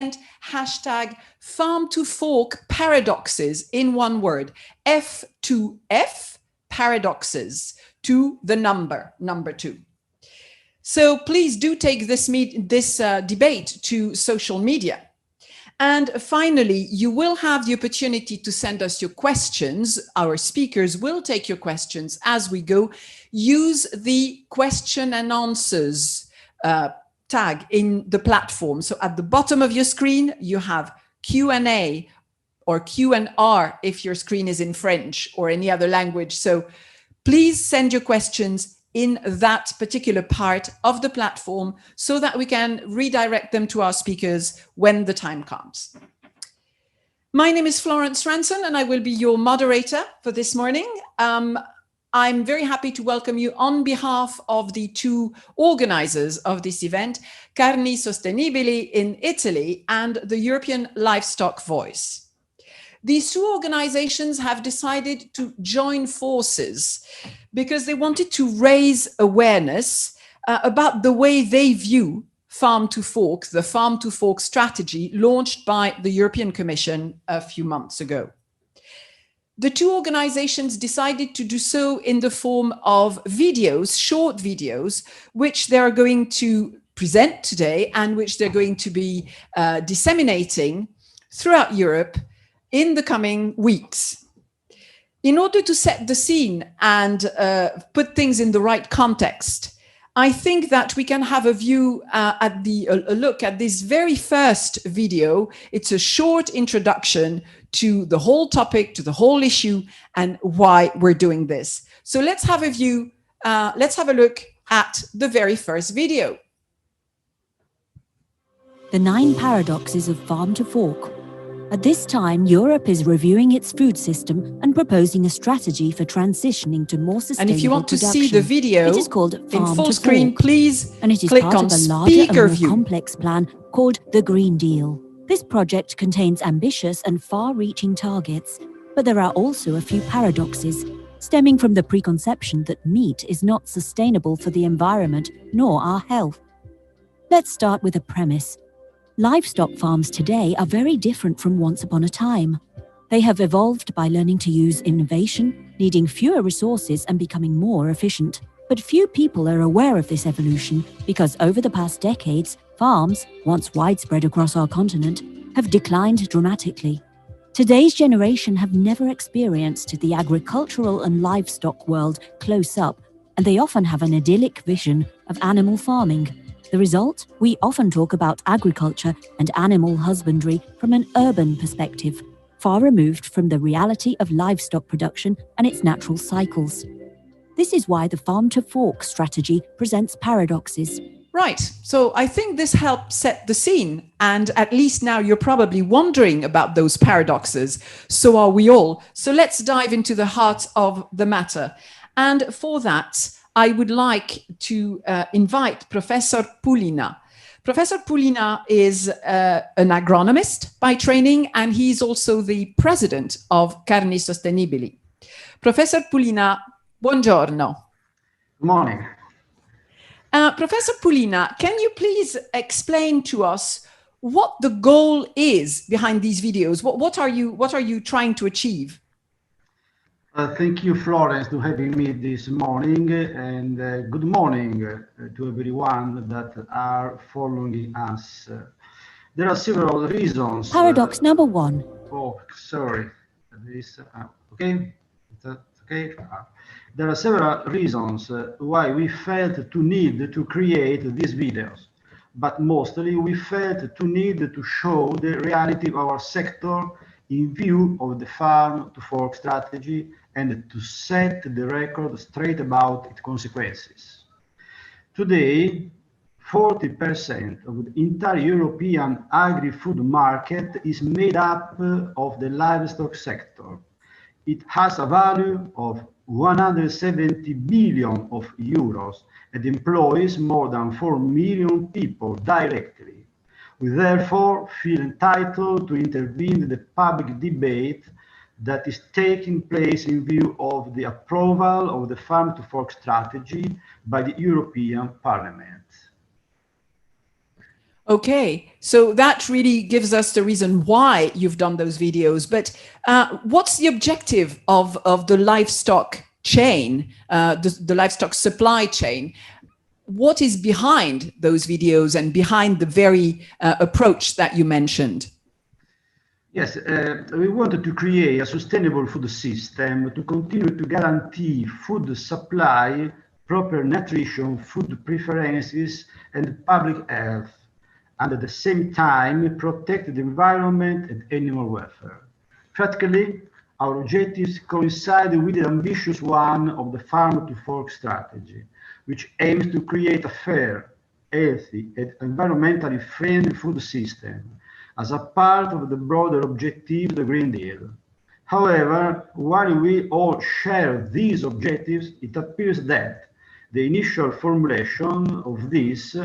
hashtag farm to fork paradoxes in one word, F2F paradoxes, to the number 2. So please do take this debate to social media. And finally, you will have the opportunity to send us your questions. Our speakers will take your questions as we go. Use the question and answers tag in the platform. So at the bottom of your screen, you have Q&A or Q&R if your screen is in French or any other language. So please send your questions in that particular part of the platform so that we can redirect them to our speakers when the time comes. My name is Florence Ranson and I will be your moderator for this morning. I'm very happy to welcome you on behalf of the two organizers of this event, Carni Sostenibili in Italy and the European Livestock Voice. These two organizations have decided to join forces because they wanted to raise awareness about the way they view farm to fork, the farm to fork strategy launched by the European Commission a few months ago. The two organizations decided to do so in the form of videos, short videos, which they are going to present today and which they're going to be disseminating throughout Europe in the coming weeks. In order to set the scene and put things in the right context, I think that we can have a view a look at this very first video. It's a short introduction to the whole topic, to the whole issue, and why we're doing this. So let's have a view, let's have a look at the very first video. The 9 paradoxes of farm to fork. At this time, Europe is reviewing its food system and proposing a strategy for transitioning to more sustainable production. And if you want to see the video it is called in Farm full to screen, Fork, please and it is click part on of a larger and speaker more view. complex plan called the Green Deal. This project contains ambitious and far-reaching targets, but there are also a few paradoxes, stemming from the preconception that meat is not sustainable for the environment nor our health. Let's start with a premise. Livestock farms today are very different from once upon a time. They have evolved by learning to use innovation, needing fewer resources and becoming more efficient. But few people are aware of this evolution because over the past decades, farms, once widespread across our continent, have declined dramatically. Today's generation have never experienced the agricultural and livestock world close up, and they often have an idyllic vision of animal farming. The result? We often talk about agriculture and animal husbandry from an urban perspective, far removed from the reality of livestock production and its natural cycles. This is why the farm to fork strategy presents paradoxes. Right, so I think this helps set the scene, and at least now you're probably wondering about those paradoxes. So are we all. So let's dive into the heart of the matter. And for that, I would like to invite Professor Pulina. Professor Pulina is an agronomist by training, and he's also the president of Carni Sostenibili. Professor Pulina, buongiorno. Good morning. Professor Pulina, can you please explain to us what the goal is behind these videos? What are you trying to achieve? Thank you, Florence, to having me this morning, and good morning to everyone that are following us. There are several reasons. Paradox number 1. Oh, sorry. Okay. Okay. There are several reasons why we felt to need to create these videos, but mostly we felt to need to show the reality of our sector in view of the farm to fork strategy and to set the record straight about its consequences. Today, 40% of the entire European agri-food market is made up of the livestock sector. It has a value of 170 billion of euros and employs more than 4 million people directly. We therefore feel entitled to intervene in the public debate that is taking place in view of the approval of the farm to fork strategy by the European Parliament. Okay, so that really gives us the reason why you've done those videos. But what's the objective of the livestock chain, the livestock supply chain? What is behind those videos and behind the very approach that you mentioned? Yes, we wanted to create a sustainable food system to continue to guarantee food supply, proper nutrition, food preferences, and public health, and at the same time protect the environment and animal welfare. Practically, our objectives coincide with the ambitious one of the Farm to Fork strategy, which aims to create a fair, healthy, and environmentally friendly food system as a part of the broader objective of the Green Deal. However, while we all share these objectives, it appears that the initial formulation of this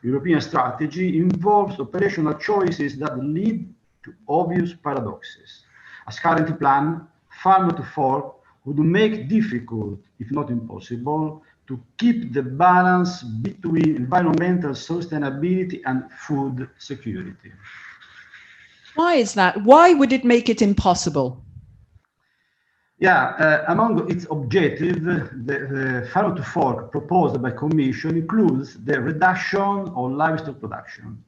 European strategy involves operational choices that lead to obvious paradoxes. As currently planned, Farm to Fork would make difficult, if not impossible, to keep the balance between environmental sustainability and food security. Why is that? Why would it make it impossible? Yeah, among its objectives, the Farm to Fork proposed by Commission includes the reduction of livestock production.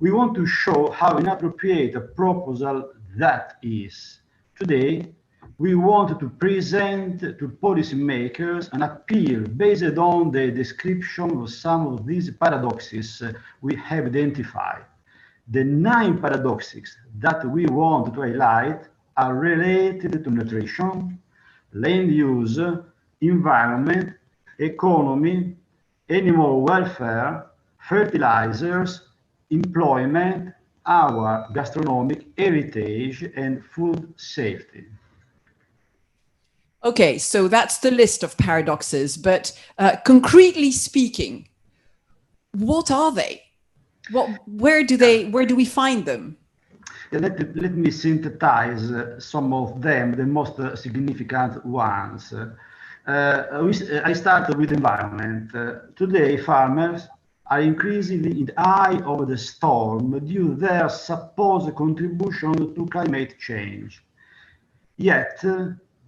We want to show how inappropriate a proposal that is. Today, we want to present to policymakers an appeal based on the description of some of these paradoxes we have identified. The 9 paradoxes that we want to highlight are related to nutrition, land use, environment, economy, animal welfare, fertilizers, employment, our gastronomic heritage, and food safety. Okay, so that's the list of paradoxes, but concretely speaking, what are they? Where do we find them? Let me synthesize some of them, the most significant ones. I start with environment. Today, farmers are increasingly in the eye of the storm due to their supposed contribution to climate change. Yet,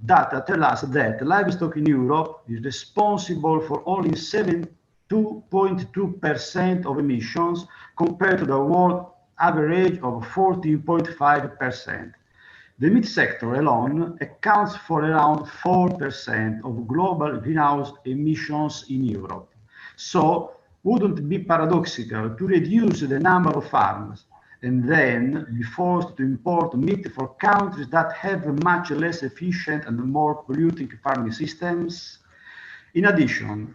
data tell us that livestock in Europe is responsible for only 2.2% of emissions compared to the world average of 14.5%. The meat sector alone accounts for around 4% of global greenhouse emissions in Europe. So, wouldn't it be paradoxical to reduce the number of farms and then be forced to import meat for countries that have much less efficient and more polluting farming systems? In addition,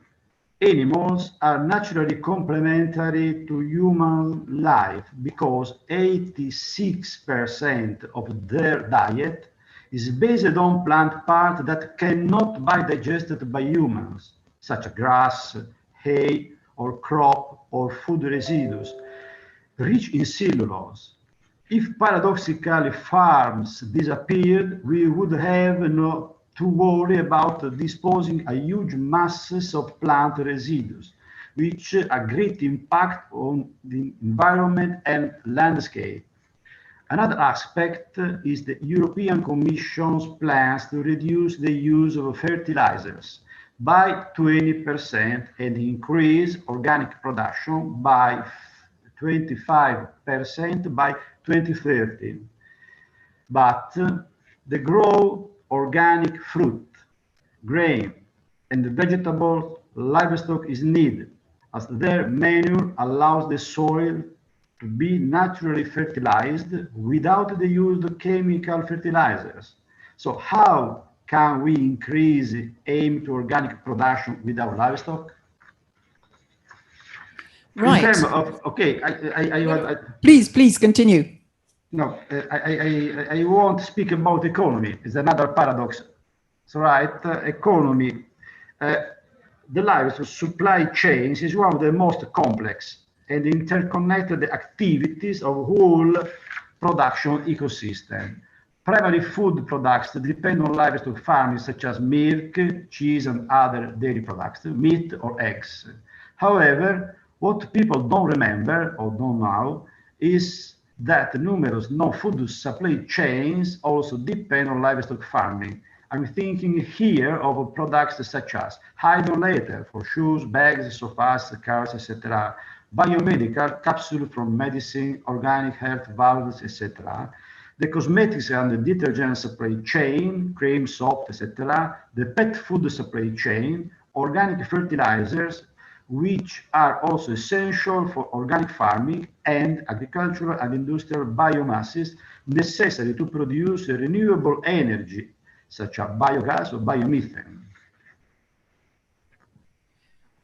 animals are naturally complementary to human life because 86% of their diet is based on plant parts that cannot be digested by humans, such as grass, hay, or crop or food residues, rich in cellulose. If paradoxically farms disappeared, we would have no to worry about disposing a huge masses of plant residues, which a great impact on the environment and landscape. Another aspect is the European Commission's plans to reduce the use of fertilizers by 20% and increase organic production by 25% by 2030. But the grow organic fruit, grain, and vegetable livestock is needed, as their manure allows the soil to be naturally fertilized without the use of chemical fertilizers. So how can we increase aim to organic production without livestock? Right. In terms of, okay, Please continue. No, I won't speak about economy. It's another paradox. So, right, economy, the livestock supply chains is one of the most complex and interconnected activities of whole production ecosystem. Primary food products depend on livestock farming, such as milk, cheese, and other dairy products, meat or eggs. However, What people don't remember or don't know is that numerous non-food supply chains also depend on livestock farming. I'm thinking here of products such as hydrogen latex for shoes, bags, sofas, cars, etc., biomedical capsule from medicine, organic health valves, etc., the cosmetics and the detergent supply chain, cream, soap, etc., the pet food supply chain, organic fertilizers, which are also essential for organic farming and agricultural and industrial biomasses necessary to produce renewable energy, such as biogas or biomethane.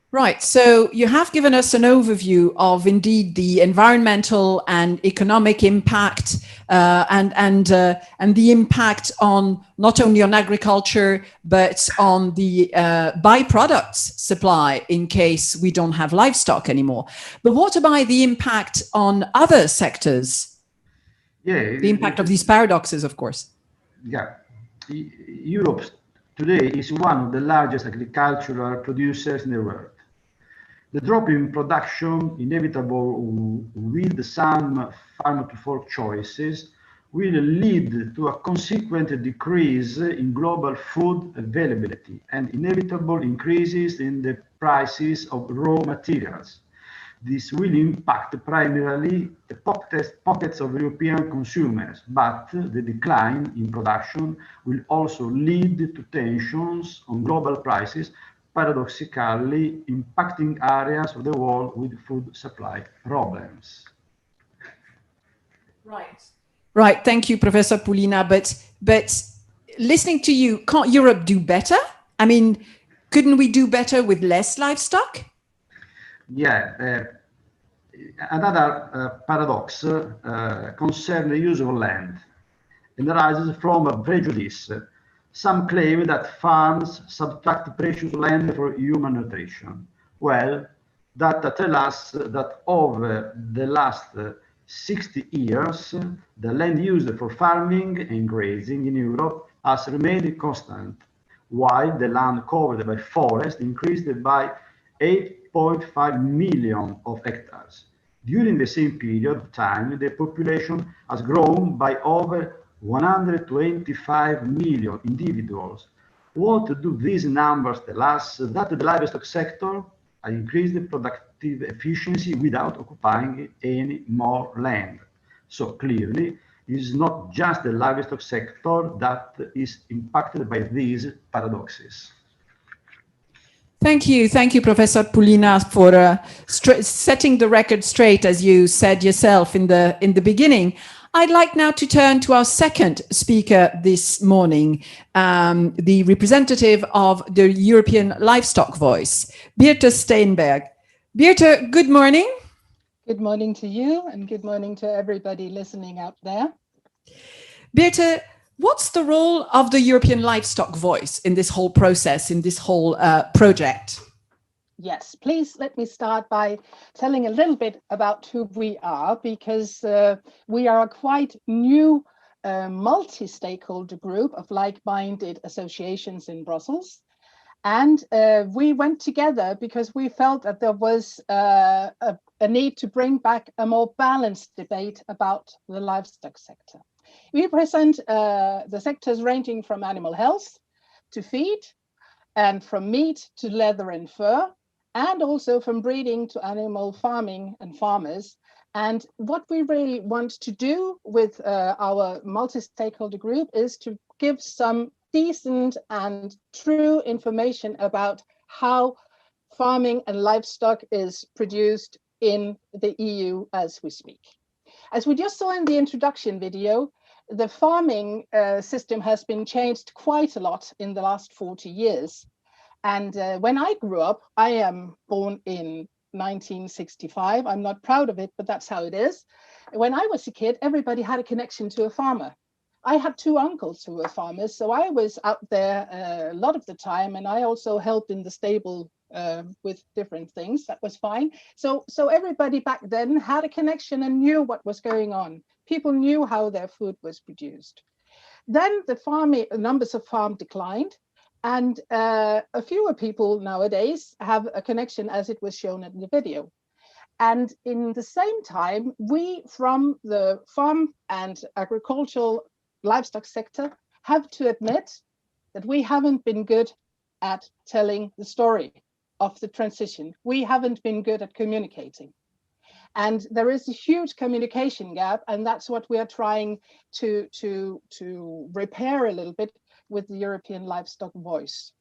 Right. So you have given us an overview of indeed the environmental and economic impact, and the impact on not only on agriculture but on the byproducts supply in case we don't have livestock anymore. But what about the impact on other sectors? Yeah, the impact of these paradoxes, of course. Yeah, Europe today is one of the largest agricultural producers in the world. The drop in production, inevitable with some farm-to-fork choices, will lead to a consequent decrease in global food availability and inevitable increases in the prices of raw materials. This will impact primarily the pockets of European consumers, but the decline in production will also lead to tensions on global prices, paradoxically impacting areas of the world with food supply problems. Right. Right. Thank you, Professor Pulina. But listening to you, can't Europe do better? I mean, couldn't we do better with less livestock? Yeah. Another paradox concerns the use of land and arises from a prejudice. Some claim that farms subtract precious land for human nutrition. Well, data tell us that over the last 60 years, the land used for farming and grazing in Europe has remained constant, while the land covered by forest increased by 8.5 million of hectares. During the same period of time, the population has grown by over 125 million individuals. What do these numbers tell us? That the livestock sector has increased productive efficiency without occupying any more land. So clearly, it is not just the livestock sector that is impacted by these paradoxes. Thank you, Professor Pulina, for setting the record straight, as you said yourself in the beginning. I'd like now to turn to our second speaker this morning, the representative of the European Livestock Voice, Birthe Steenberg. Birthe, good morning. Good morning to you, and good morning to everybody listening out there. Birthe, what's the role of the European Livestock Voice in this whole process, in this whole project? Yes, please let me start by telling a little bit about who we are, because we are a quite new multi-stakeholder group of like-minded associations in Brussels. And we went together because we felt that there was a need to bring back a more balanced debate about the livestock sector. We represent the sectors ranging from animal health to feed, and from meat to leather and fur, and also from breeding to animal farming and farmers. And what we really want to do with our multi-stakeholder group is to give some decent and true information about how farming and livestock is produced in the EU as we speak. As we just saw in the introduction video, the farming system has been changed quite a lot in the last 40 years. And when I grew up, I am born in 1965. I'm not proud of it, but that's how it is. When I was a kid, everybody had a connection to a farmer. I had two uncles who were farmers, so I was out there a lot of the time, and I also helped in the stable with different things. That was fine. So everybody back then had a connection and knew what was going on. People knew how their food was produced. Then the numbers of farms declined, and fewer people nowadays have a connection, as it was shown in the video. And in the same time, we from the farm and agricultural livestock sector have to admit that we haven't been good at telling the story of the transition. We haven't been good at communicating. And there is a huge communication gap, and that's what we are trying to repair a little bit with the European Livestock Voice.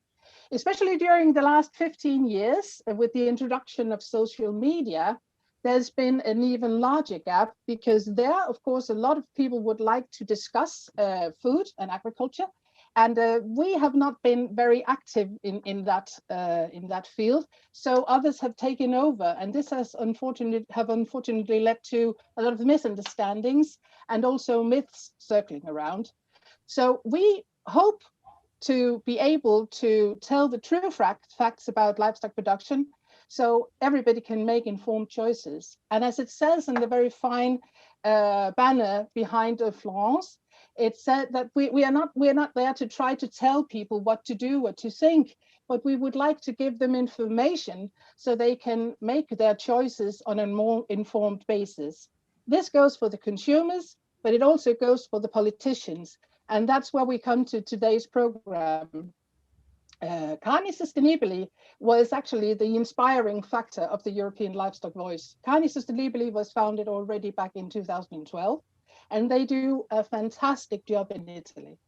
Especially during the last 15 years, with the introduction of social media, there's been an even larger gap, because there, of course, a lot of people would like to discuss food and agriculture, and we have not been very active in that field. So others have taken over, and this has unfortunately led to a lot of misunderstandings and also myths circling around. So we hope to be able to tell the true facts about livestock production, so everybody can make informed choices. And as it says in the very fine banner behind Florence, it said that we are not there to try to tell people what to do, what to think, but we would like to give them information so they can make their choices on a more informed basis. This goes for the consumers, but it also goes for the politicians. And that's where we come to today's program. Carni Sostenibili was actually the inspiring factor of the European Livestock Voice. Carni Sostenibili was founded already back in 2012, and they do a fantastic job in Italy.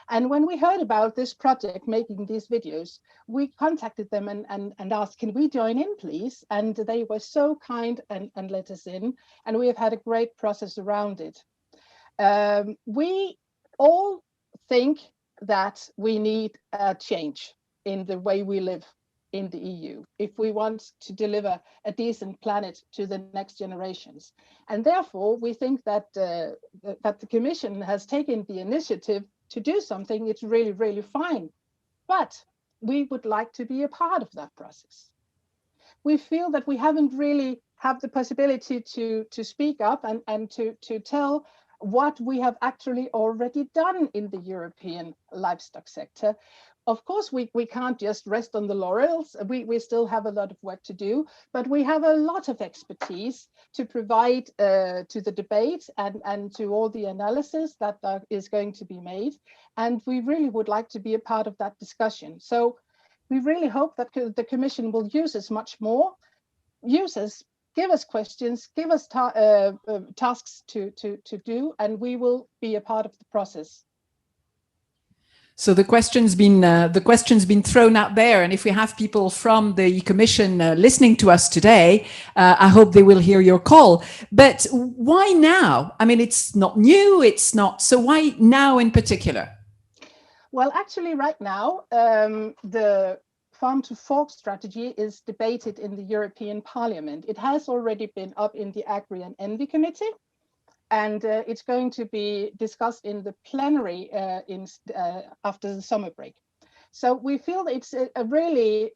And when we heard about this project, making these videos, we contacted them and asked, can we join in, please? And they were so kind and let us in, and we have had a great process around it. We all think that we need a change in the way we live in the EU if we want to deliver a decent planet to the next generations. And therefore, we think that that the Commission has taken the initiative to do something. It's really, really fine. But we would like to be a part of that process. We feel that we haven't really have the possibility to speak up and to tell what we have actually already done in the European livestock sector. Of course, we can't just rest on the laurels. We still have a lot of work to do, but we have a lot of expertise to provide to the debate and to all the analysis that is going to be made. And we really would like to be a part of that discussion. So we really hope that the Commission will use us much more, give us questions, give us tasks to do, and we will be a part of the process. So the question's been thrown out there, and if we have people from the Commission listening to us today, I hope they will hear your call. But why now? I mean, it's not new, it's not. So why now in particular? Well, actually, right now, the Farm to Fork strategy is debated in the European Parliament. It has already been up in the Agri and Envy Committee, and it's going to be discussed in the plenary after the summer break. So we feel it's a really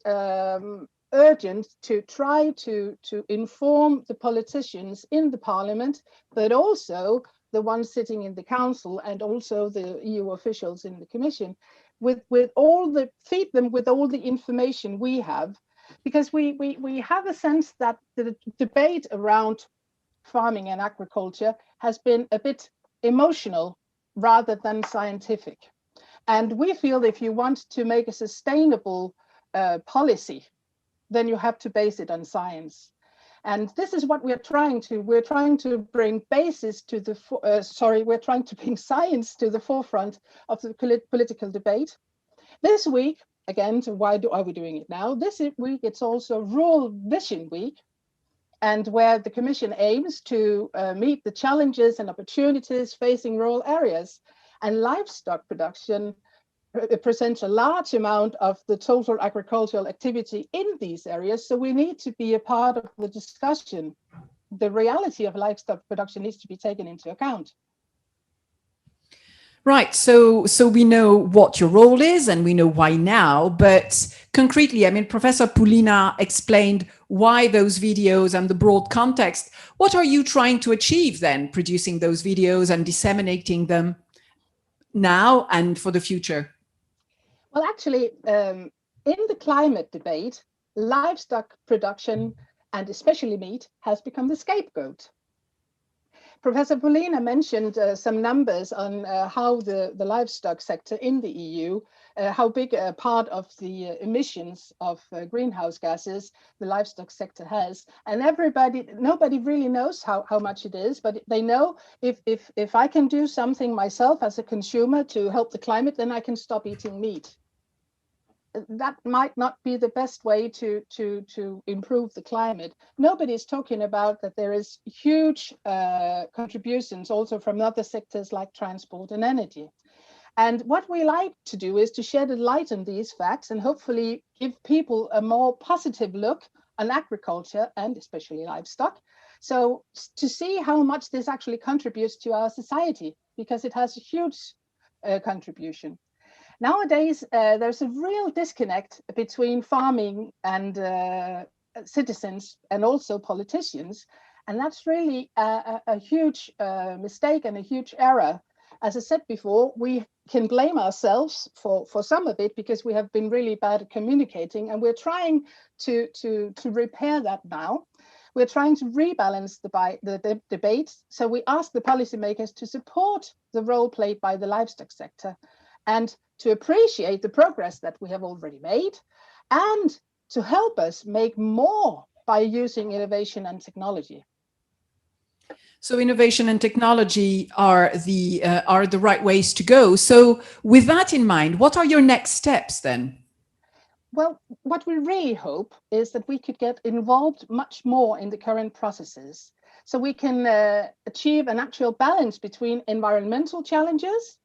urgent to try to inform the politicians in the Parliament, but also the ones sitting in the Council and also the EU officials in the Commission, feed them with all the information we have, because we have a sense that the debate around farming and agriculture has been a bit emotional rather than scientific. And we feel if you want to make a sustainable policy, then you have to base it on science. And this is what we're trying to bring basis to the, we're trying to bring science to the forefront of the political debate. This week, again, so why are we doing it now? This week, it's also Rural Vision Week, and where the Commission aims to meet the challenges and opportunities facing rural areas. And livestock production presents a large amount of the total agricultural activity in these areas. So we need to be a part of the discussion. The reality of livestock production needs to be taken into account. Right, so we know what your role is and we know why now, but concretely, I mean, Professor Pulina explained why those videos and the broad context. What are you trying to achieve then, producing those videos and disseminating them now and for the future? Well, actually, in the climate debate, livestock production and especially meat, has become the scapegoat. Professor Pulina mentioned some numbers on how the livestock sector in the EU, how big a part of the emissions of greenhouse gases the livestock sector has. And nobody really knows how much it is, but they know if I can do something myself as a consumer to help the climate, then I can stop eating meat. That might not be the best way to improve the climate. Nobody is talking about that there is huge contributions also from other sectors like transport and energy. And what we like to do is to shed a light on these facts and hopefully give people a more positive look on agriculture and especially livestock. So to see how much this actually contributes to our society, because it has a huge contribution. Nowadays, there's a real disconnect between farming and citizens and also politicians. And that's really a huge mistake and a huge error. As I said before, we can blame ourselves for some of it because we have been really bad at communicating, and we're trying to repair that now. We're trying to rebalance the debate. So we ask the policymakers to support the role played by the livestock sector and to appreciate the progress that we have already made and to help us make more by using innovation and technology. So innovation and technology are the right ways to go. So with that in mind, what are your next steps then? Well, what we really hope is that we could get involved much more in the current processes so we can achieve an actual balance between environmental challenges,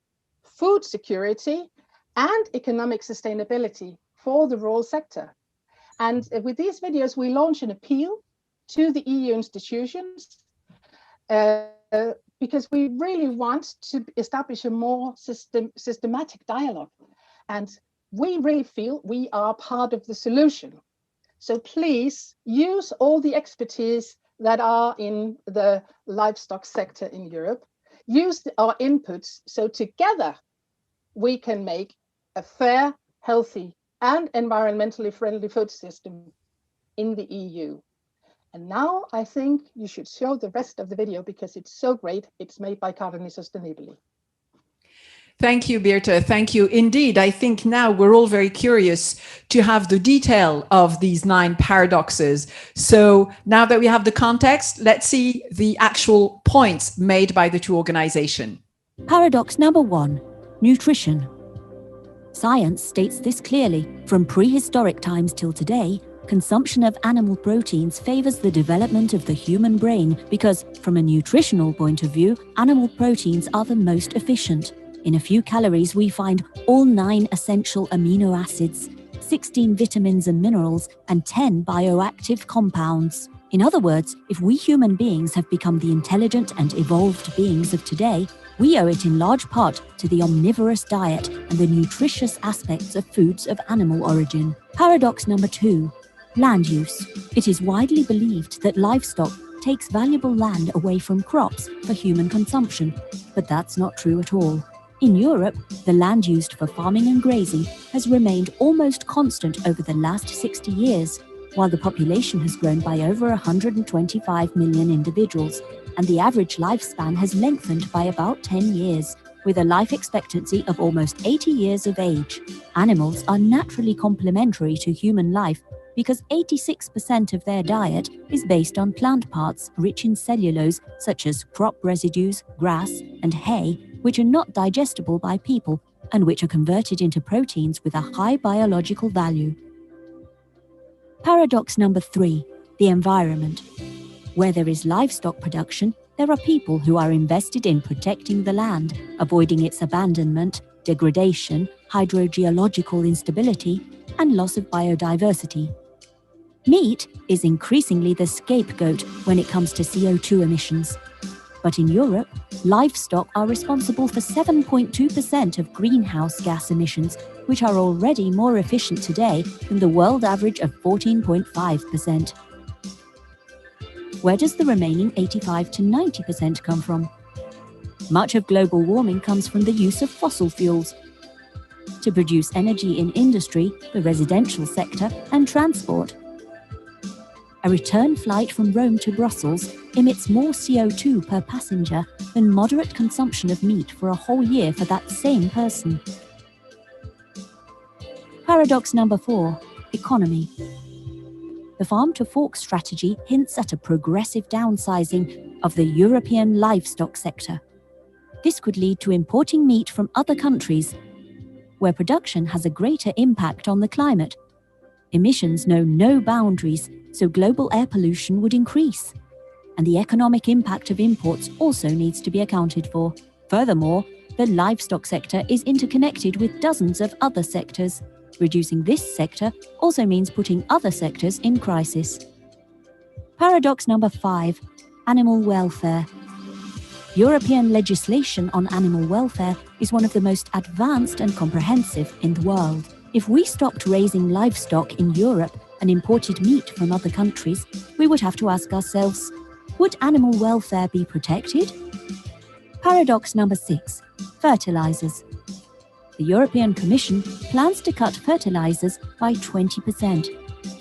food security, and economic sustainability for the rural sector. And with these videos, we launch an appeal to the EU institutions because we really want to establish a more systematic dialogue. And we really feel we are part of the solution. So please use all the expertise that are in the livestock sector in Europe. Use our inputs so together we can make a fair, healthy, and environmentally friendly food system in the EU. And now I think you should show the rest of the video because it's so great. It's made by Carni Sostenibili. Thank you, Birthe. Thank you. Indeed, I think now we're all very curious to have the detail of these 9 paradoxes. So now that we have the context, let's see the actual points made by the 2 organizations. Paradox number 1, nutrition. Science states this clearly. From prehistoric times till today, consumption of animal proteins favors the development of the human brain because, from a nutritional point of view, animal proteins are the most efficient. In a few calories, we find all 9 essential amino acids, 16 vitamins and minerals, and 10 bioactive compounds. In other words, if we human beings have become the intelligent and evolved beings of today, we owe it in large part to the omnivorous diet and the nutritious aspects of foods of animal origin. Paradox number 2, land use. It is widely believed that livestock takes valuable land away from crops for human consumption, but that's not true at all. In Europe, the land used for farming and grazing has remained almost constant over the last 60 years, while the population has grown by over 125 million individuals, and the average lifespan has lengthened by about 10 years, with a life expectancy of almost 80 years of age. Animals are naturally complementary to human life because 86% of their diet is based on plant parts rich in cellulose, such as crop residues, grass, and hay, which are not digestible by people and which are converted into proteins with a high biological value. Paradox number 3, the environment. Where there is livestock production, there are people who are invested in protecting the land, avoiding its abandonment, degradation, hydrogeological instability, and loss of biodiversity. Meat is increasingly the scapegoat when it comes to CO2 emissions. But in Europe, livestock are responsible for 7.2% of greenhouse gas emissions, which are already more efficient today than the world average of 14.5%. Where does the remaining 85 to 90% come from? Much of global warming comes from the use of fossil fuels to produce energy in industry, the residential sector, and transport. A return flight from Rome to Brussels emits more CO2 per passenger than moderate consumption of meat for a whole year for that same person. Paradox number 4, economy. The farm-to-fork strategy hints at a progressive downsizing of the European livestock sector. This could lead to importing meat from other countries where production has a greater impact on the climate. Emissions know no boundaries, so global air pollution would increase. And the economic impact of imports also needs to be accounted for. Furthermore, the livestock sector is interconnected with dozens of other sectors. Reducing this sector also means putting other sectors in crisis. Paradox number 5, animal welfare. European legislation on animal welfare is one of the most advanced and comprehensive in the world. If we stopped raising livestock in Europe and imported meat from other countries, we would have to ask ourselves, would animal welfare be protected? Paradox number 6, fertilizers. The European Commission plans to cut fertilizers by 20%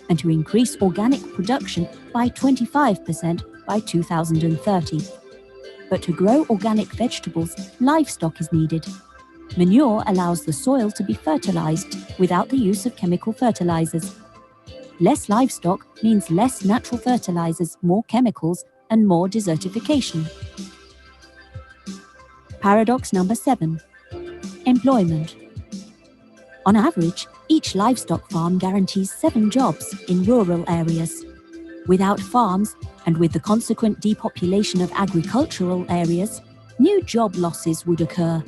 and to increase organic production by 25% by 2030. But to grow organic vegetables, livestock is needed. Manure allows the soil to be fertilized without the use of chemical fertilizers. Less livestock means less natural fertilizers, more chemicals, and more desertification. Paradox number 7, employment. On average, each livestock farm guarantees 7 jobs in rural areas. Without farms, and with the consequent depopulation of agricultural areas, new job losses would occur.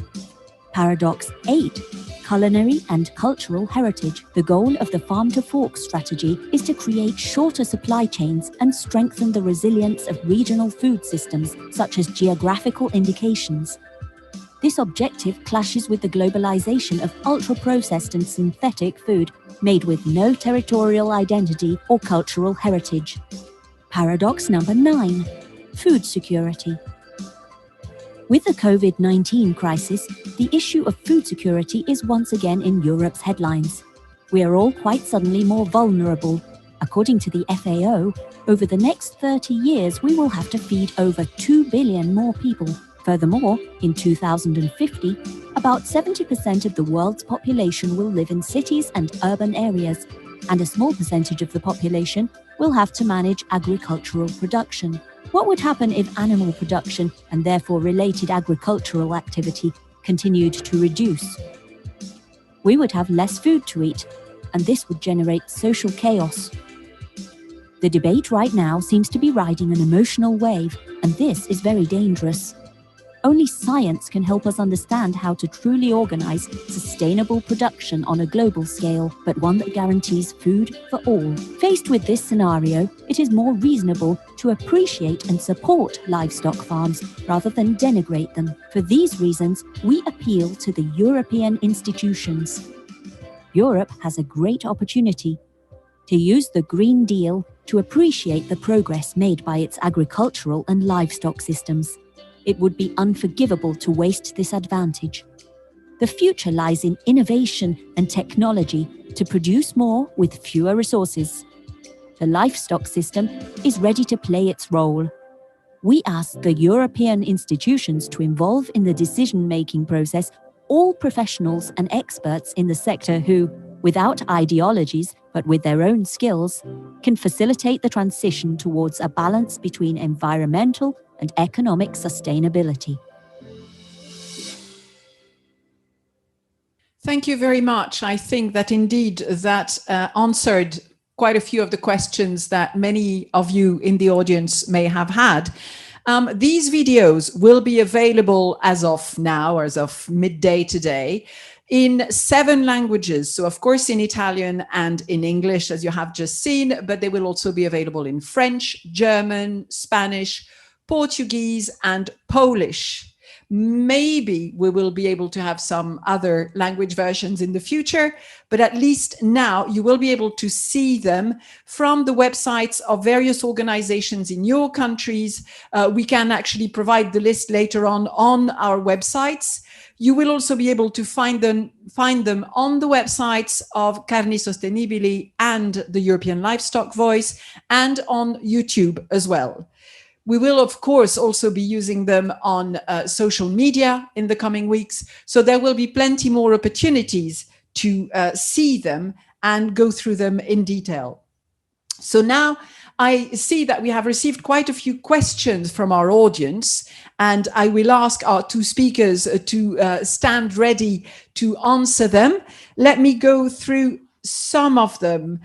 Paradox 8, culinary and cultural heritage. The goal of the farm-to-fork strategy is to create shorter supply chains and strengthen the resilience of regional food systems, such as geographical indications. This objective clashes with the globalization of ultra-processed and synthetic food made with no territorial identity or cultural heritage. Paradox number 9, food security. With the COVID-19 crisis, the issue of food security is once again in Europe's headlines. We are all quite suddenly more vulnerable. According to the FAO, over the next 30 years, we will have to feed over 2 billion more people. Furthermore, in 2050, about 70% of the world's population will live in cities and urban areas, and a small percentage of the population will have to manage agricultural production. What would happen if animal production, and therefore related agricultural activity, continued to reduce? We would have less food to eat, and this would generate social chaos. The debate right now seems to be riding an emotional wave, and this is very dangerous. Only science can help us understand how to truly organize sustainable production on a global scale, but one that guarantees food for all. Faced with this scenario, it is more reasonable to appreciate and support livestock farms rather than denigrate them. For these reasons, we appeal to the European institutions. Europe has a great opportunity to use the Green Deal to appreciate the progress made by its agricultural and livestock systems. It would be unforgivable to waste this advantage. The future lies in innovation and technology to produce more with fewer resources. The livestock system is ready to play its role. We ask the European institutions to involve in the decision-making process all professionals and experts in the sector who, without ideologies but with their own skills, can facilitate the transition towards a balance between environmental and economic sustainability. Thank you very much. I think that indeed that answered quite a few of the questions that many of you in the audience may have had. These videos will be available as of now, as of midday today, in 7 languages. So of course in Italian and in English, as you have just seen, but they will also be available in French, German, Spanish, Portuguese and Polish. Maybe we will be able to have some other language versions in the future, but at least now you will be able to see them from the websites of various organizations in your countries. We can actually provide the list later on our websites. You will also be able to find them on the websites of Carni Sostenibili and the European Livestock Voice, and on YouTube as well. We will, of course, also be using them on social media in the coming weeks. So there will be plenty more opportunities to see them and go through them in detail. So now I see that we have received quite a few questions from our audience, and I will ask our two speakers to stand ready to answer them. Let me go through some of them.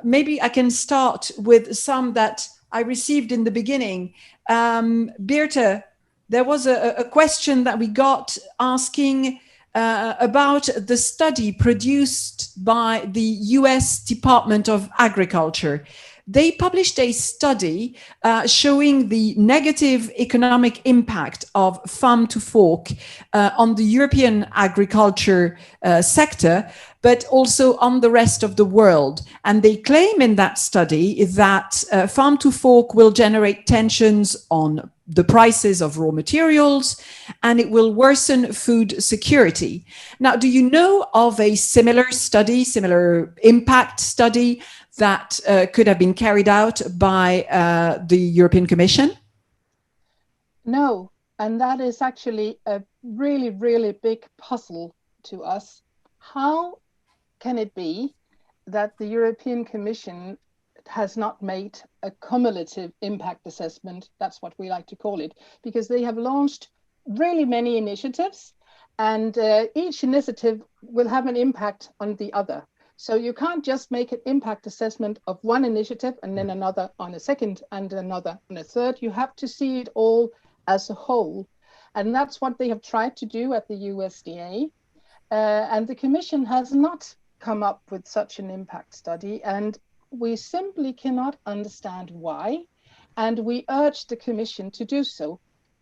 Maybe I can start with some that I received in the beginning. Birthe, there was a question that we got asking about the study produced by the US Department of Agriculture. They published a study showing the negative economic impact of farm to fork on the European agriculture sector, but also on the rest of the world. And they claim in that study that farm to fork will generate tensions on the prices of raw materials, and it will worsen food security. Now, do you know of a similar study, similar impact study that could have been carried out by the European Commission? No, and that is actually a really, really big puzzle to us. How can it be that the European Commission has not made a cumulative impact assessment? That's what we like to call it, because they have launched really many initiatives, and each initiative will have an impact on the other. So you can't just make an impact assessment of one initiative and then another on a second and another on a third. You have to see it all as a whole. And that's what they have tried to do at the USDA. And the Commission has not come up with such an impact study, and we simply cannot understand why. And we urge the Commission to do so.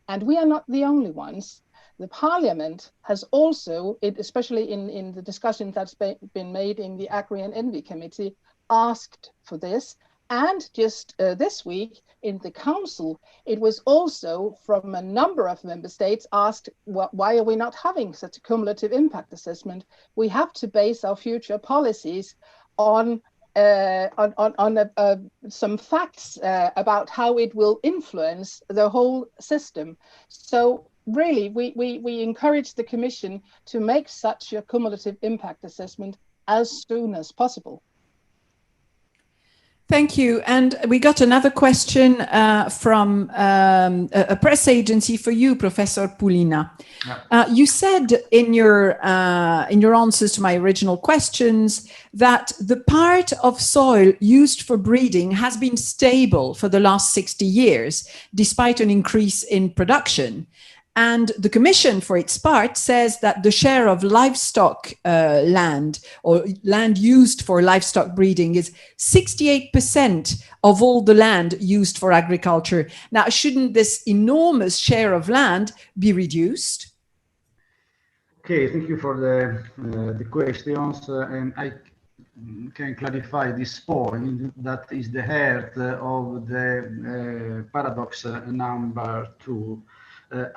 And we are not the only ones. The Parliament has also, especially in the discussion that's been made in the Agri and Envy Committee, asked for this. And just this week in the Council, it was also from a number of member states asked, why are we not having such a cumulative impact assessment? We have to base our future policies on some facts about how it will influence the whole system. So really, we encourage the Commission to make such a cumulative impact assessment as soon as possible. Thank you. And we got another question from a press agency for you, Professor Pulina. Yeah. You said in your answers to my original questions that the part of soil used for breeding has been stable for the last 60 years, despite an increase in production. And the Commission, for its part, says that the share of livestock land or land used for livestock breeding is 68% of all the land used for agriculture. Now, shouldn't this enormous share of land be reduced? Okay, thank you for the questions. And I can clarify this point that is the heart of the paradox number 2.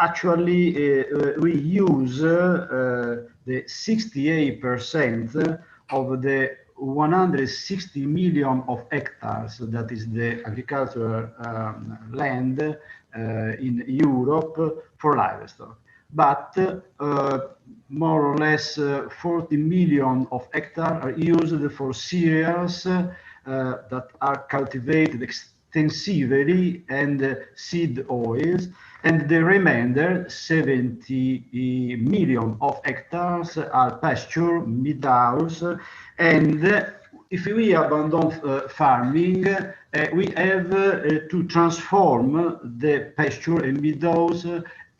Actually, we use the 68% of the 160 million of hectares, that is the agricultural land in Europe for livestock. But more or less 40 million of hectares are used for cereals that are cultivated extensively and seed oils. And the remainder, 70 million of hectares, are pasture, meadows. And if we abandon farming, we have to transform the pasture and meadows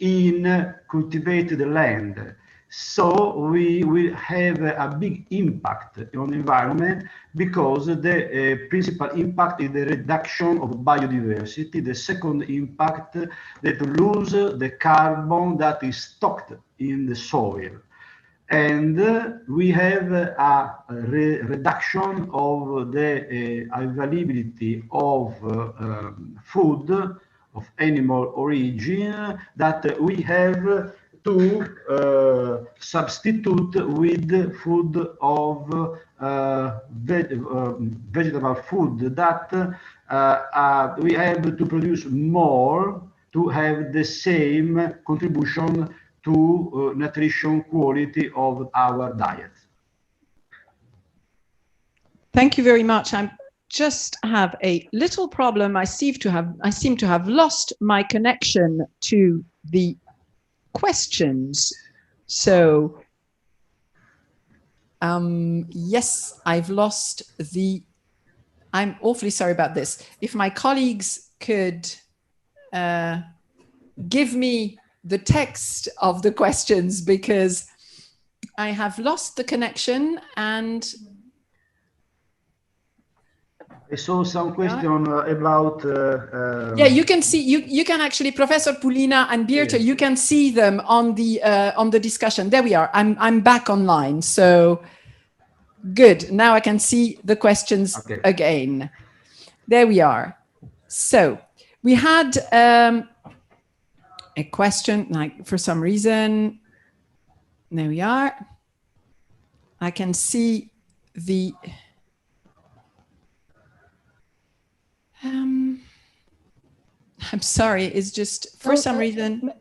in cultivated land. So we will have a big impact on the environment, because the principal impact is the reduction of biodiversity. The second impact, that lose the carbon that is stocked in the soil. And we have a reduction of the availability of food of animal origin that we have to substitute with food of vegetable food, that we have to produce more to have the same contribution to nutrition quality of our diet. Thank you very much. I just have a little problem. I seem to have lost my connection to the questions. So yes, I've lost the. I'm awfully sorry about this. If my colleagues could give me the text of the questions, because I have lost the connection. And I saw some question about yeah, you can see, you can actually, Professor Pulina and Birthe, yes. You can see them on the discussion. There we are. I'm back online. So good. Now I can see the questions again. There we are. So we had a question, like, for some reason, there we are. I can see the I'm sorry, it's just for some reason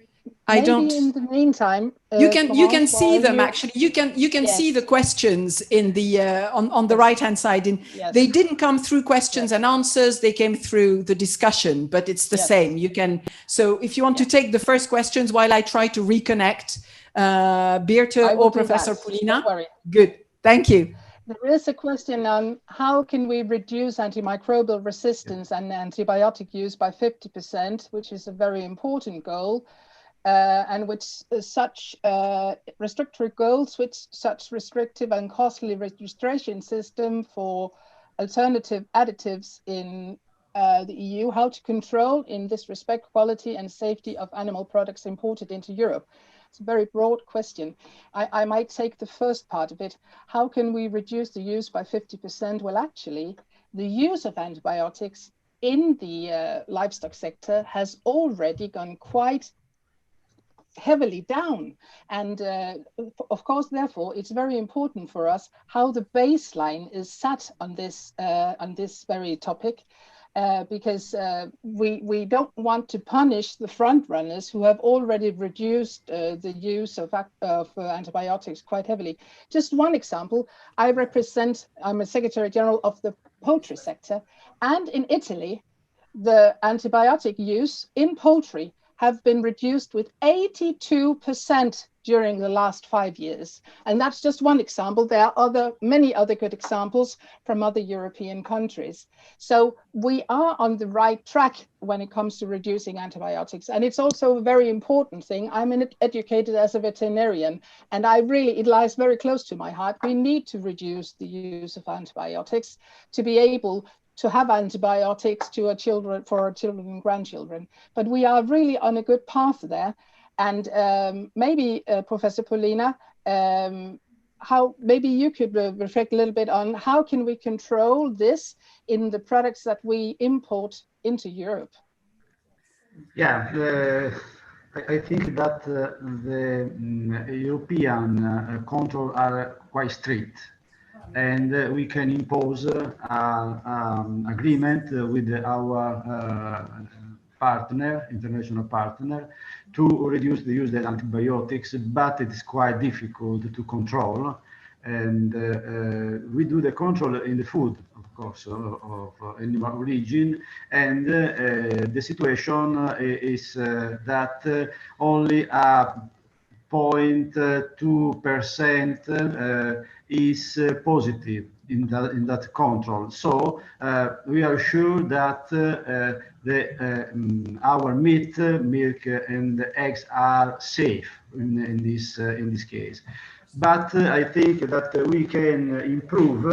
I don't. In the meantime, you can see them actually. You can yes. see the questions in the on the right hand side. Yes. They didn't come through questions and answers. They came through the discussion, but it's the same. You can. So if you want to take the first questions while I try to reconnect, Birthe or Professor Pulina. Good. Thank you. There is a question on how can we reduce antimicrobial resistance and antibiotic use by 50%, which is a very important goal. And with such restrictive goals, with such restrictive and costly registration system for alternative additives in the EU, how to control in this respect quality and safety of animal products imported into Europe. It's a very broad question. I might take the first part of it. How can we reduce the use by 50%? Well, actually, the use of antibiotics in the livestock sector has already gone quite heavily down. And of course, therefore, it's very important for us how the baseline is set on this very topic. Because we don't want to punish the front runners who have already reduced the use of antibiotics quite heavily. Just one example, I'm a Secretary General of the poultry sector, and in Italy, the antibiotic use in poultry have been reduced with 82% during the last 5 years. And that's just one example. There are many other good examples from other European countries. So we are on the right track when it comes to reducing antibiotics. And it's also a very important thing. I'm educated as a veterinarian, and it lies very close to my heart. We need to reduce the use of antibiotics to be able to have antibiotics for our children and grandchildren. But we are really on a good path there. And maybe Professor Pulina, maybe you could reflect a little bit on how can we control this in the products that we import into Europe? Yeah, I think that the European control are quite strict. And we can impose agreement with our international partner, to reduce the use of antibiotics, but it is quite difficult to control. And we do the control in the food, of course, of animal origin. And the situation is that only a 0.2% is positive. in that control. So we are sure that our meat, milk, and eggs are safe in this case. But I think that we can improve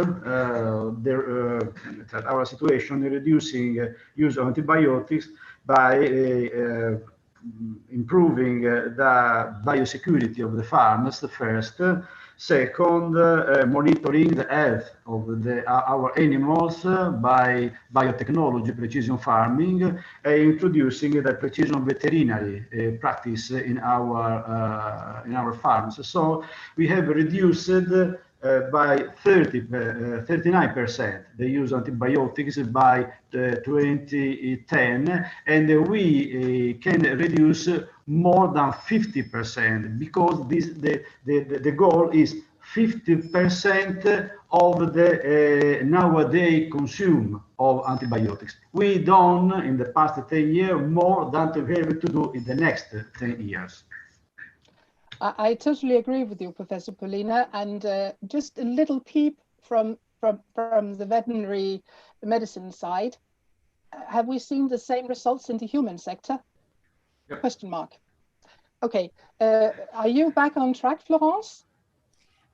our situation, reducing use of antibiotics by improving the biosecurity of the farmers first. Second, monitoring the health of our animals by biotechnology, precision farming, introducing the precision veterinary practice in our farms. So we have reduced by 39% the use of antibiotics by 2010, and we can reduce more than 50% because the goal is 50% of the nowadays consume of antibiotics. We done in the past 10 years more than to be able to do in the next 10 years. I totally agree with you, Professor Pulina, and just a little peep from the veterinary medicine side. Have we seen the same results in the human sector? Yep. Question mark. Okay, are you back on track, Florence?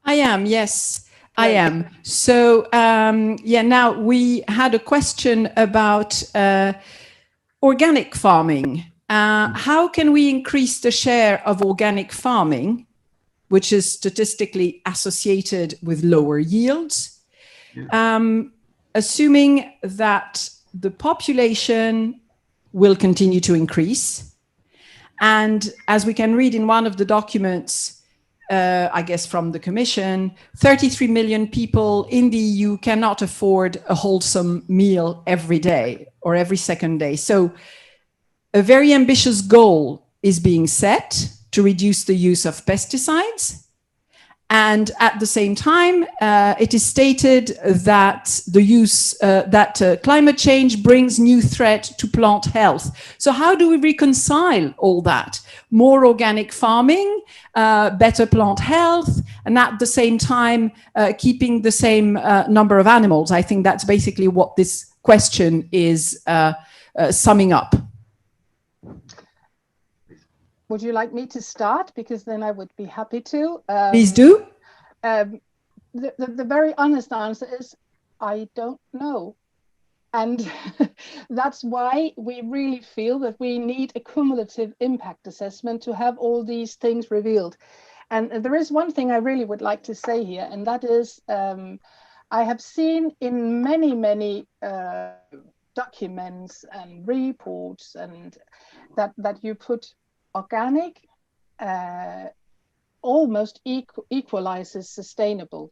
I am, yes, I am. So, yeah, now we had a question about organic farming. How can we increase the share of organic farming, which is statistically associated with lower yields, assuming that the population will continue to increase? And as we can read in one of the documents, I guess from the Commission, 33 million people in the EU cannot afford a wholesome meal every day or every second day. So a very ambitious goal is being set to reduce the use of pesticides. And at the same time, it is stated that the use, climate change brings new threat to plant health. So how do we reconcile all that? More organic farming, better plant health, and at the same time, keeping the same number of animals. I think that's basically what this question is summing up. Would you like me to start? Because then I would be happy to. Please do. The very honest answer is, I don't know. And that's why we really feel that we need a cumulative impact assessment to have all these things revealed. And there is one thing I really would like to say here, and that is, I have seen in many documents and reports and that you put organic almost equalizes sustainable,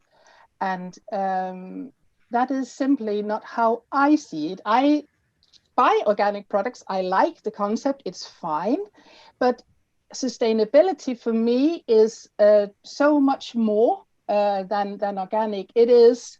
and that is simply not how I see it. I buy organic products. I like the concept. It's fine, but sustainability for me is so much more than organic. It is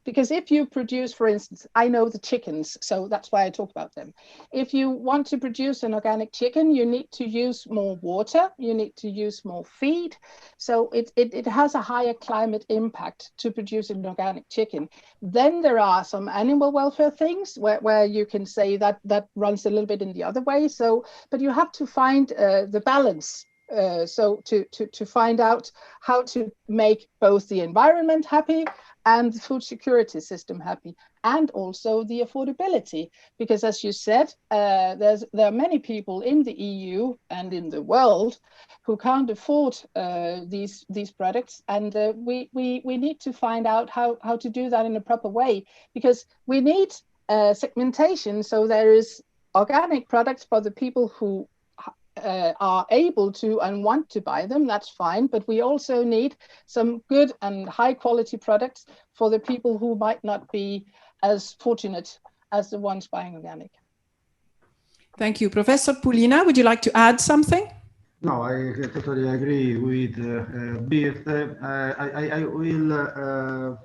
because if you produce, for instance, I know the chickens, so that's why I talk about them. If you want to produce an organic chicken, you need to use more water, you need to use more feed. So it has a higher climate impact to produce an organic chicken. Then there are some animal welfare things where you can say that runs a little bit in the other way. So, but you have to find the balance. So to find out how to make both the environment happy and the food security system happy, and also the affordability, because as you said, there are many people in the EU and in the world who can't afford these products, and we need to find out how to do that in a proper way, because we need segmentation. So there is organic products for the people who are able to and want to buy them, that's fine, but we also need some good and high quality products for the people who might not be as fortunate as the ones buying organic. Thank you. Professor Pulina, would you like to add something? No, I totally agree with Birthe. I will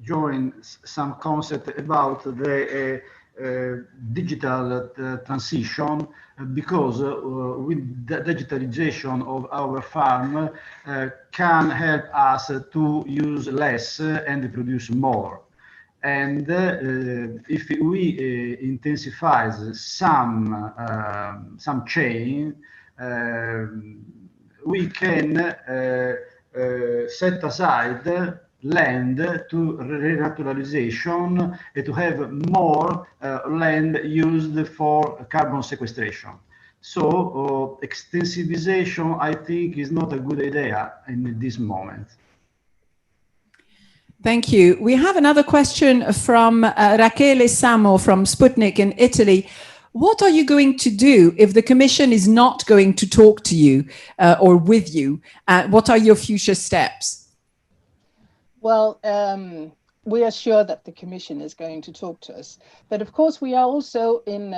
join some concept about the digital transition, because with the digitalization of our farm can help us to use less and produce more. And if we intensify some chain, we can set aside land to renaturalization and to have more land used for carbon sequestration. So extensivization, I think, is not a good idea in this moment. Thank you. We have another question from Rachele Samo from Sputnik in Italy. What are you going to do if the Commission is not going to talk to you or with you? What are your future steps? Well, we are sure that the Commission is going to talk to us. But of course, we are also in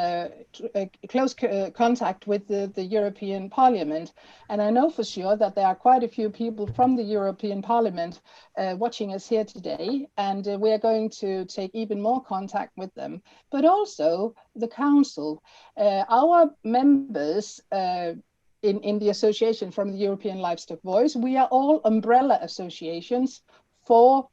close contact with the European Parliament. And I know for sure that there are quite a few people from the European Parliament watching us here today. And we are going to take even more contact with them. But also the Council. Our members in the association from the European Livestock Voice, we are all umbrella associations for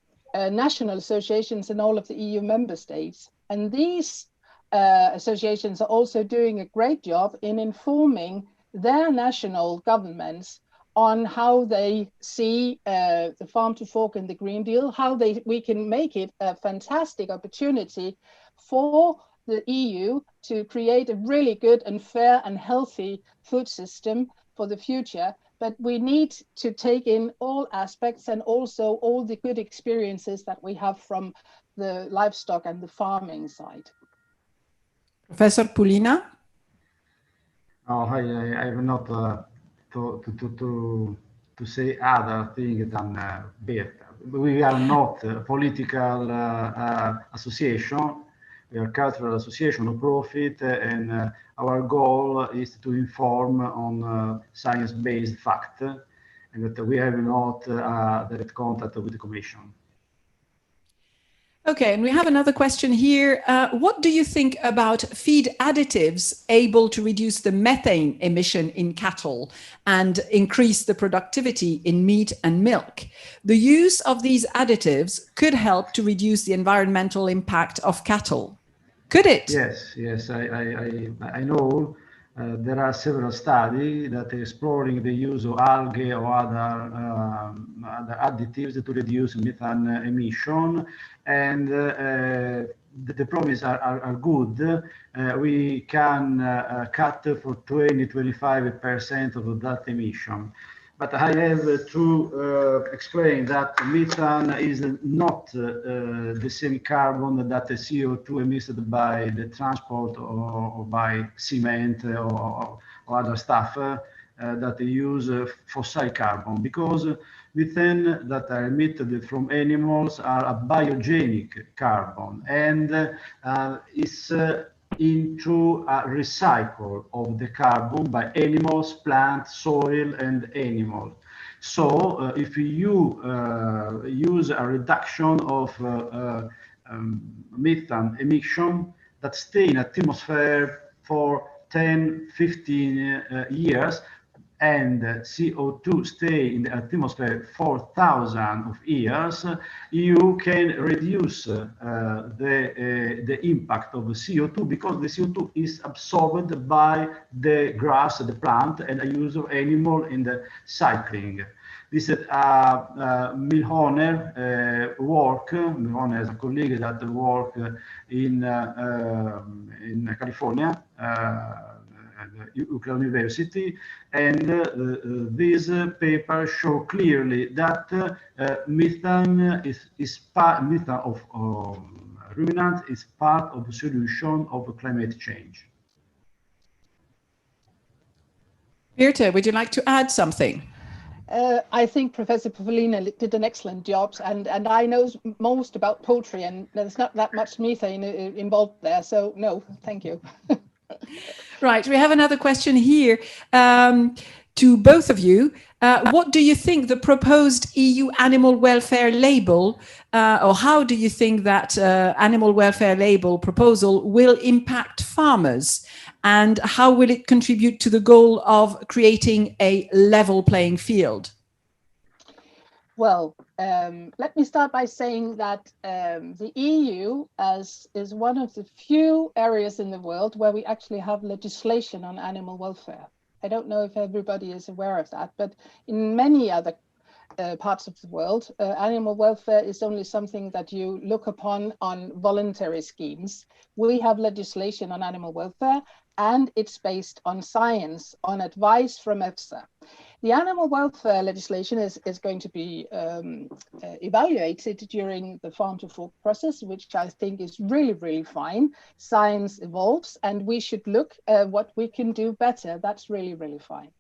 national associations in all of the EU member states. And these associations are also doing a great job in informing their national governments on how they see the farm to fork and the Green Deal, how we can make it a fantastic opportunity for the EU to create a really good and fair and healthy food system for the future. But we need to take in all aspects and also all the good experiences that we have from the livestock and the farming side. Professor Pulina? Oh, I have not to say other things than Birthe. We are not a political association. We are a cultural association, no profit, and our goal is to inform on science-based fact, and that we have not direct contact with the Commission. Okay, and we have another question here. What do you think about feed additives able to reduce the methane emission in cattle and increase the productivity in meat and milk? The use of these additives could help to reduce the environmental impact of cattle. Could it? Yes, I know. There are several studies that are exploring the use of algae or other additives to reduce methane emission, and the promises are good. We can cut for 20-25% of that emission. But I have to explain that methane is not the same carbon that the CO2 emitted by the transport or by cement or other stuff that they use fossil carbon, because methane that are emitted from animals are a biogenic carbon, and it's into a recycle of the carbon by animals, plants, soil, and animals. So if you use a reduction of methane emission that stay in atmosphere for 10-15 years, and CO2 stay in the atmosphere for thousands of years, you can reduce the impact of the CO2, because the CO2 is absorbed by the grass, the plant, and the use of animal in the cycling. This is mill owner work. Mill owner is a colleague that work in California, University, and this paper show clearly that methane methane of ruminants is part of the solution of climate change. Birthe, would you like to add something? I think Professor Pulina did an excellent job, and I know most about poultry, and there's not that much methane involved there, so no, thank you. Right, we have another question here. to both of you. What do you think the proposed EU animal welfare label, or how do you think that animal welfare label proposal will impact farmers? And how will it contribute to the goal of creating a level playing field? Well, let me start by saying that the EU is one of the few areas in the world where we actually have legislation on animal welfare. I don't know if everybody is aware of that, but in many other parts of the world, animal welfare is only something that you look upon on voluntary schemes. We have legislation on animal welfare, and it's based on science, on advice from EFSA. The animal welfare legislation is going to be evaluated during the farm to fork process, which I think is really, really fine. Science evolves, and we should look at what we can do better. That's really, really fine.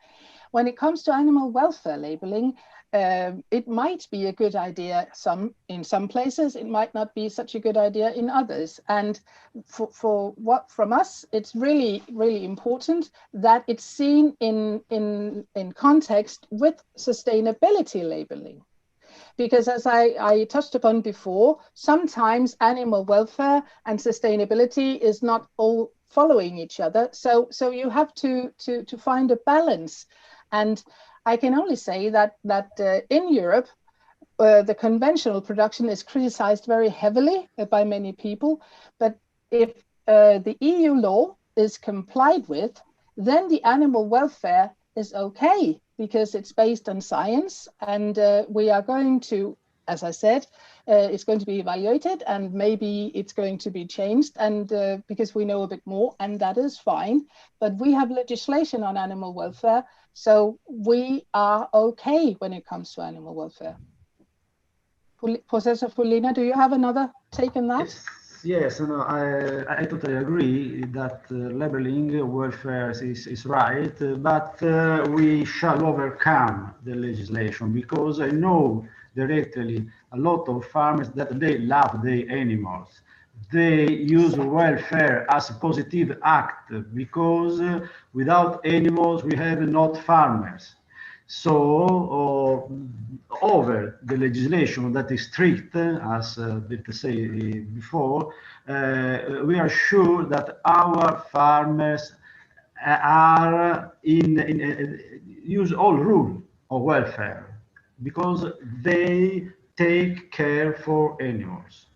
When it comes to animal welfare labeling, it might be a good idea in some places. It might not be such a good idea in others. And from us, it's really, really important that it's seen in context with sustainability labeling. Because as I touched upon before, sometimes animal welfare and sustainability is not all following each other. So you have to find a balance. And I can only say that in Europe, the conventional production is criticized very heavily by many people. But if the EU law is complied with, then the animal welfare is okay, because it's based on science. And we are going to, as I said, it's going to be evaluated, and maybe it's going to be changed, and because we know a bit more, and that is fine. But we have legislation on animal welfare, so we are okay when it comes to animal welfare. Professor Pulina, do you have another take on that? Yes, no, I totally agree that labeling welfare is right, but we shall overcome the legislation, because I know directly a lot of farmers that they love their animals. They use welfare as a positive act, because without animals we have not farmers. So over the legislation that is strict, as Birthe said before, we are sure that our farmers are use all rule of welfare, because they take care for animals.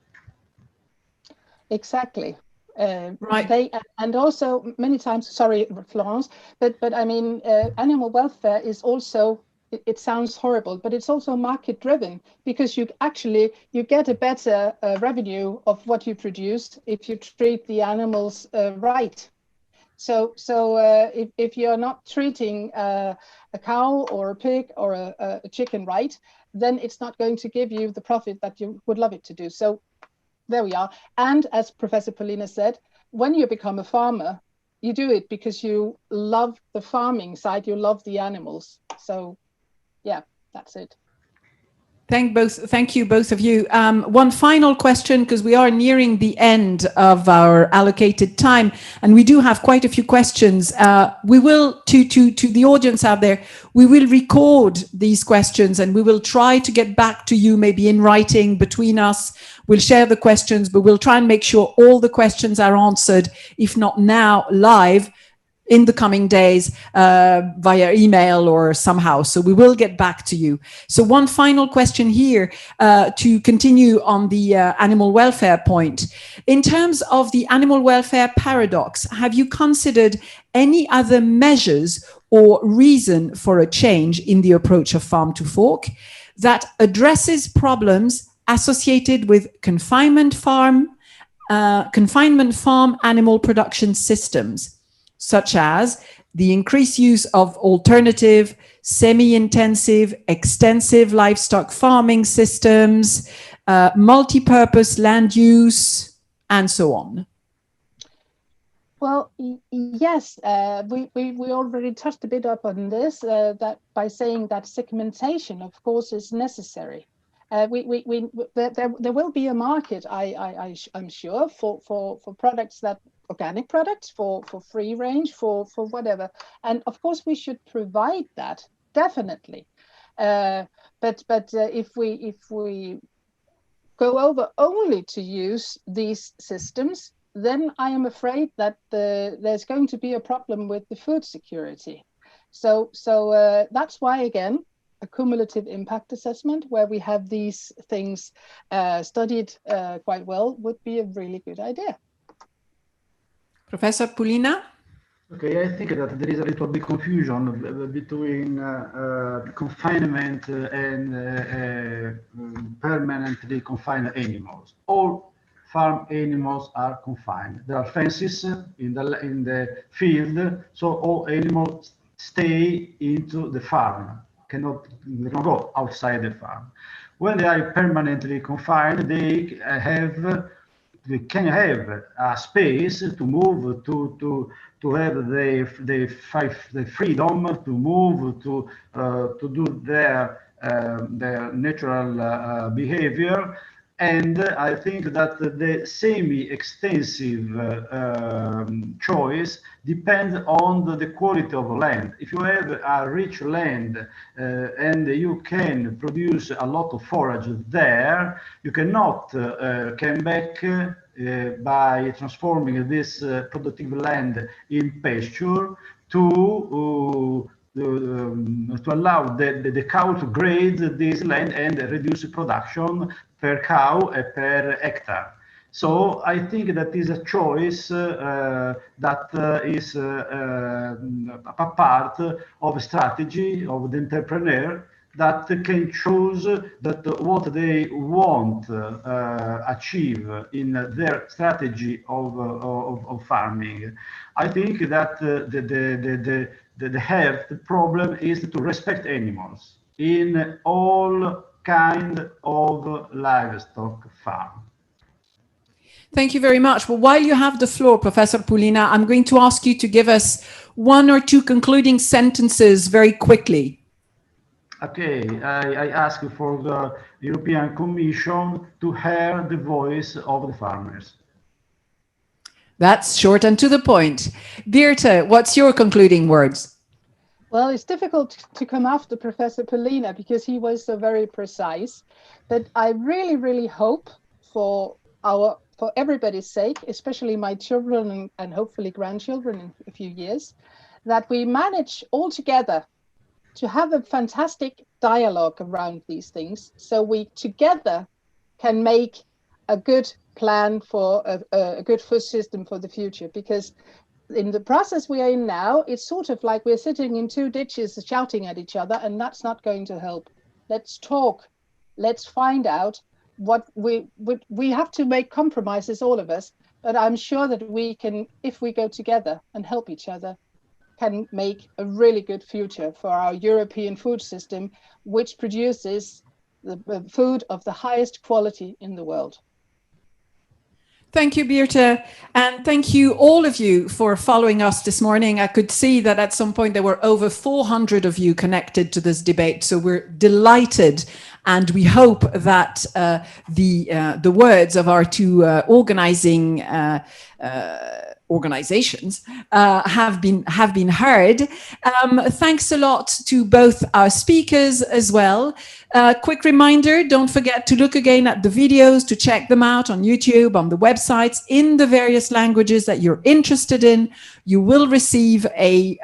Exactly. Right. And also many times, sorry, Florence, but I mean, animal welfare is also, it sounds horrible, but it's also market driven, because you get a better revenue of what you produce if you treat the animals right. So if you're not treating a cow or a pig or a chicken right, then it's not going to give you the profit that you would love it to do. So there we are. And as Professor Pulina said, when you become a farmer, you do it because you love the farming side, you love the animals. So yeah, that's it. Thank you, both of you. One final question, because we are nearing the end of our allocated time, and we do have quite a few questions. We will, to the audience out there, we will record these questions, and we will try to get back to you, maybe in writing between us. We'll share the questions, but we'll try and make sure all the questions are answered, if not now, live, in the coming days, via email or somehow. So we will get back to you. So one final question here, to continue on the animal welfare point. In terms of the animal welfare paradox, have you considered any other measures or reason for a change in the approach of farm to fork that addresses problems associated with confinement farm animal production systems, such as the increased use of alternative, semi-intensive, extensive livestock farming systems, multi-purpose land use, and so on? Well, yes, we already touched a bit up on this, that by saying that segmentation, of course, is necessary. There will be a market, I'm sure, for products that organic products, for free range, for whatever. And of course, we should provide that, definitely. But if we go over only to use these systems, then I am afraid that there's going to be a problem with the food security. So that's why, again, a cumulative impact assessment where we have these things studied quite well would be a really good idea. Professor Pulina? Okay, I think that there is a little bit confusion between confinement and permanently confined animals. All farm animals are confined. There are fences in the field, so all animals stay into the farm. They cannot go outside the farm. When they are permanently confined, they can have a space to move, to have the freedom to move, to do their natural behavior. And I think that the semi-extensive choice depends on the quality of land. If you have a rich land and you can produce a lot of forage there, you cannot come back by transforming this productive land in pasture to allow the cow to graze this land and reduce production per cow per hectare. So I think that is a choice that is a part of a strategy of the entrepreneur that can choose that what they want achieve in their strategy of farming. I think that the health problem is to respect animals in all kind of livestock farm. Thank you very much. Well, while you have the floor, Professor Pulina, I'm going to ask you to give us 1 or 2 concluding sentences very quickly. Okay, I ask for the European Commission to hear the voice of the farmers. That's short and to the point. Birthe, what's your concluding words? Well, it's difficult to come after Professor Pulina because he was so very precise. But I really, really hope for everybody's sake, especially my children and hopefully grandchildren in a few years, that we manage all together to have a fantastic dialogue around these things, so we together can make a good plan for a good food system for the future. Because in the process we are in now, it's sort of like we're sitting in 2 ditches shouting at each other, and that's not going to help. Let's talk. Let's find out what we have to make compromises, all of us, but I'm sure that we can, if we go together and help each other, can make a really good future for our European food system, which produces the food of the highest quality in the world. Thank you, Birthe. And thank you, all of you, for following us this morning. I could see that at some point there were over 400 of you connected to this debate. So we're delighted. And we hope that the words of our 2 organizing organizations have been heard. Thanks a lot to both our speakers as well. Quick reminder, don't forget to look again at the videos, to check them out on YouTube, on the websites, in the various languages that you're interested in. You will receive a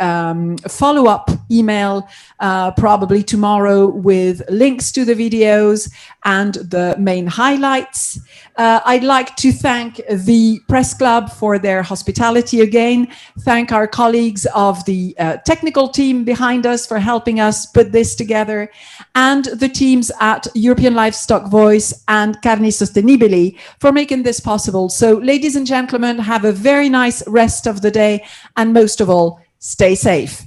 follow-up email probably tomorrow with links to the videos and the main highlights. I'd like to thank the Press Club for their hospitality again. Thank our colleagues of the technical team behind us for helping us put this together, and the teams at European Livestock Voice and Carni Sostenibili for making this possible. So, ladies and gentlemen, have a very nice rest of the day, and most of all, stay safe.